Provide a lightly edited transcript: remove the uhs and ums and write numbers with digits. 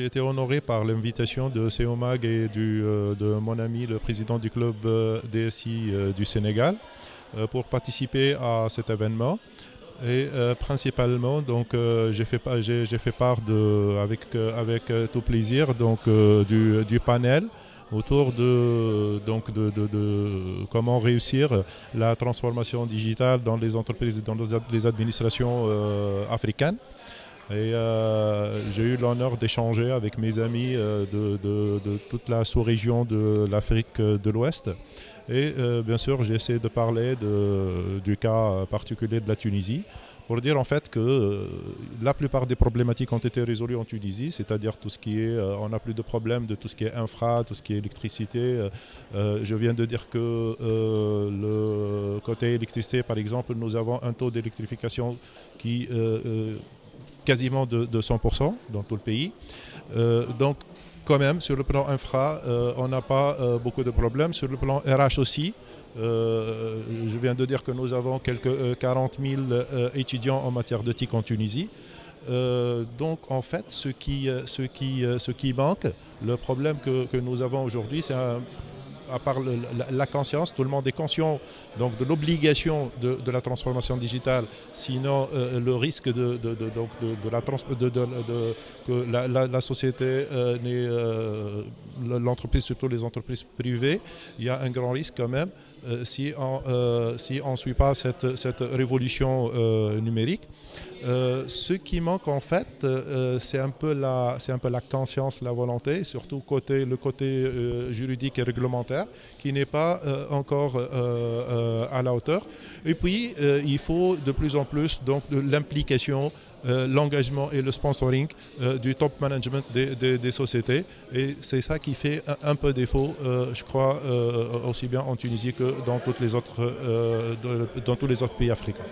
j'ai été honoré par l'invitation de CEOMAG et de mon ami, le président du club DSI du Sénégal, pour participer à cet événement. Et principalement, donc, j'ai fait part avec tout plaisir du panel autour de comment réussir la transformation digitale dans les entreprises et dans les administrations africaines. Et j'ai eu l'honneur d'échanger avec mes amis de toute la sous-région de l'Afrique de l'Ouest. Et bien sûr, j'ai essayé de parler du cas particulier de la Tunisie pour dire en fait que la plupart des problématiques ont été résolues en Tunisie, c'est-à-dire tout ce qui est, on n'a plus de problème de tout ce qui est infra, tout ce qui est électricité. Je viens de dire que le côté électricité, par exemple, nous avons un taux d'électrification qui quasiment de 100% dans tout le pays. Donc, quand même, sur le plan infra, on n'a pas beaucoup de problèmes. Sur le plan RH aussi, je viens de dire que nous avons quelques 40 000 étudiants en matière de TIC en Tunisie. Donc, en fait, ce qui manque, le problème que nous avons aujourd'hui, c'est à part la conscience, tout le monde est conscient donc, de l'obligation de la transformation digitale, sinon le risque que la société, l'entreprise, surtout les entreprises privées, il y a un grand risque quand même si on ne suit pas cette révolution numérique. Ce qui manque en fait, c'est un peu la conscience, la volonté, surtout le côté juridique et réglementaire, qui n'est pas encore à la hauteur. Et puis, il faut de plus en plus donc, de l'implication, l'engagement et le sponsoring du top management des sociétés. Et c'est ça qui fait un peu défaut, je crois, aussi bien en Tunisie que dans tous les autres pays africains.